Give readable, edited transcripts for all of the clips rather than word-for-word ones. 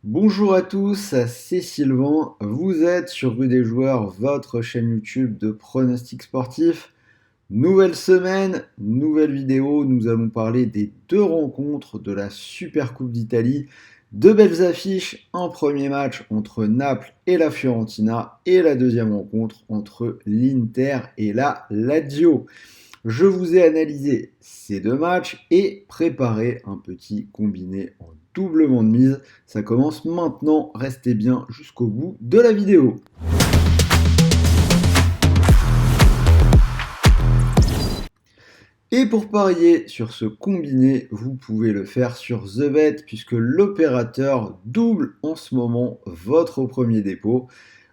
Bonjour à tous, c'est Sylvain. Vous êtes sur Rue des Joueurs, votre chaîne YouTube de pronostics sportifs. Nouvelle semaine, nouvelle vidéo. Nous allons parler des deux rencontres de la Super Coupe d'Italie. Deux belles affiches. Un premier match entre Naples et la Fiorentina et la deuxième rencontre entre l'Inter et la Lazio. Je vous ai analysé ces deux matchs et préparé un petit combiné en doublement de mise. Ça commence maintenant, restez bien jusqu'au bout de la vidéo. Et pour parier sur ce combiné, vous pouvez le faire sur TheBet puisque l'opérateur double en ce moment votre premier dépôt.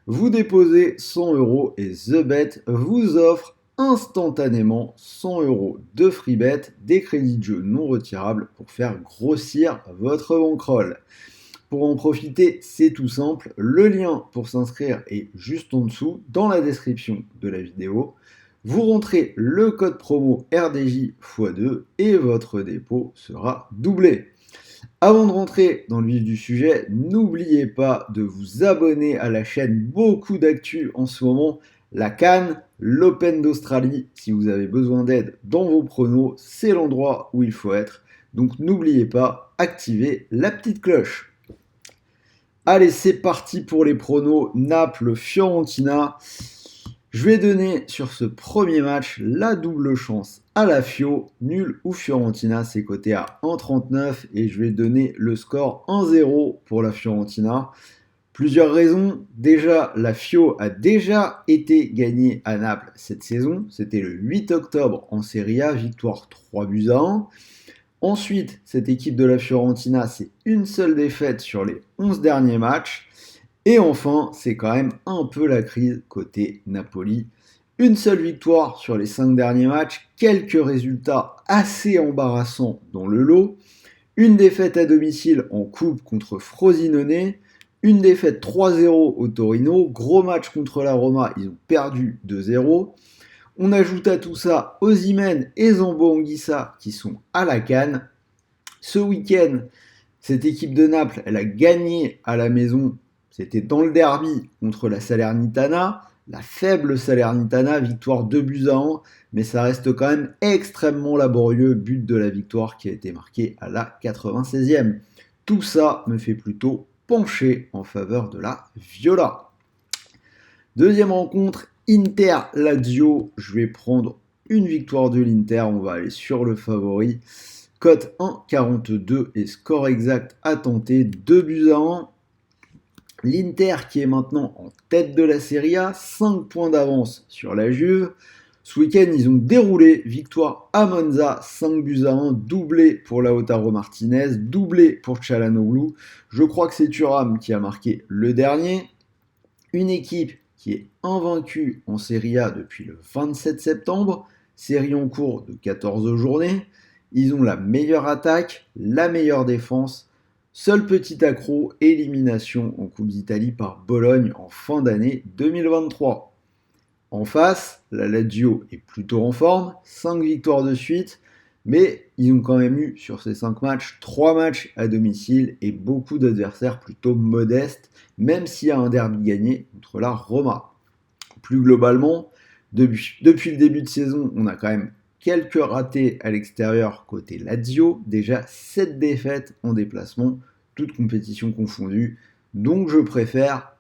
Vous déposez 100 euros et TheBet vous offre instantanément 100 euros de free bet, des crédits de jeu non retirables pour faire grossir votre bankroll. Pour en profiter, c'est tout simple. Le lien pour s'inscrire est juste en dessous dans la description de la vidéo. Vous rentrez le code promo RDJ x2 et votre dépôt sera doublé. Avant de rentrer dans le vif du sujet, n'oubliez pas de vous abonner à la chaîne. Beaucoup d'actu en ce moment. La CAN, l'Open d'Australie. Si vous avez besoin d'aide dans vos pronos, c'est l'endroit où il faut être. Donc n'oubliez pas, activez la petite cloche. Allez, c'est parti pour les pronos Naples-Fiorentina. Je vais donner sur ce premier match la double chance à la Fio, nul ou Fiorentina, c'est coté à 1,39 et je vais donner le score 1-0 pour la Fiorentina. Plusieurs raisons. Déjà, la Fio a déjà été gagnée à Naples cette saison. C'était le 8 octobre en Serie A, victoire 3-1. Ensuite, cette équipe de la Fiorentina, c'est une seule défaite sur les 11 derniers matchs. Et enfin, c'est quand même un peu la crise côté Napoli. Une seule victoire sur les 5 derniers matchs, quelques résultats assez embarrassants dans le lot. Une défaite à domicile en coupe contre Frosinone. Une défaite 3-0 au Torino. Gros match contre la Roma, ils ont perdu 2-0. On ajoute à tout ça Osimhen et Zambo Anguissa qui sont à la canne. Ce week-end, cette équipe de Naples, elle a gagné à la maison. C'était dans le derby contre la Salernitana. La faible Salernitana, victoire 2-1, mais ça reste quand même extrêmement laborieux. But de la victoire qui a été marqué à la 96e. Tout ça me fait plutôt pencher en faveur de la Viola. Deuxième rencontre, Inter-Lazio. Je vais prendre une victoire de l'Inter. On va aller sur le favori. Cote 1,42 et score exact à tenter 2-1. L'Inter qui est maintenant en tête de la Serie A, 5 points d'avance sur la Juve. Ce week-end, ils ont déroulé victoire à Monza, 5-1, doublé pour Lautaro Martinez, doublé pour Çalhanoğlu. Je crois que c'est Thuram qui a marqué le dernier. Une équipe qui est invaincue en Serie A depuis le 27 septembre, série en cours de 14 journées. Ils ont la meilleure attaque, la meilleure défense. Seul petit accro, élimination en Coupe d'Italie par Bologne en fin d'année 2023. En face, la Lazio est plutôt en forme, 5 victoires de suite, mais ils ont quand même eu sur ces 5 matchs 3 matchs à domicile et beaucoup d'adversaires plutôt modestes, même s'il y a un derby gagné contre la Roma. Plus globalement, depuis le début de saison, on a quand même quelques ratés à l'extérieur côté Lazio, déjà 7 défaites en déplacement, toutes compétitions confondues, donc je préfère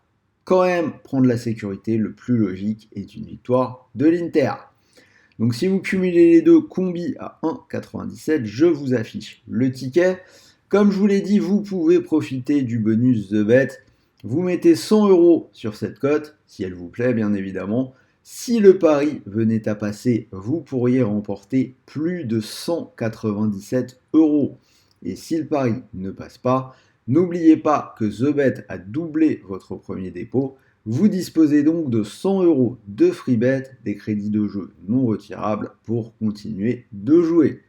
quand même prendre la sécurité. Le plus logique est une victoire de l'Inter. Donc si vous cumulez les deux combis à 1,97, je vous affiche le ticket. Comme je vous l'ai dit, vous pouvez profiter du bonus TheBet. Vous mettez 100 euros sur cette cote, si elle vous plaît bien évidemment. Si le pari venait à passer, vous pourriez remporter plus de 197 euros. Et si le pari ne passe pas, n'oubliez pas que TheBet a doublé votre premier dépôt. Vous disposez donc de 100 euros de free bet, des crédits de jeu non retirables pour continuer de jouer.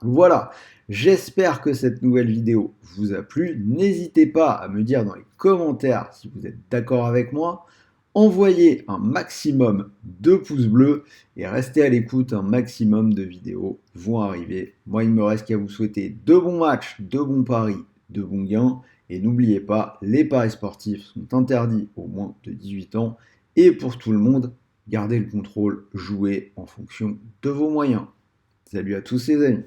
Voilà, j'espère que cette nouvelle vidéo vous a plu. N'hésitez pas à me dire dans les commentaires si vous êtes d'accord avec moi. Envoyez un maximum de pouces bleus et restez à l'écoute, un maximum de vidéos vont arriver. Moi, il me reste qu'à vous souhaiter de bons matchs, de bons paris, de bons gains Et n'oubliez pas, les paris sportifs sont interdits aux moins de 18 ans. Et pour tout le monde, gardez le contrôle, jouez en fonction de vos moyens. Salut à tous les amis.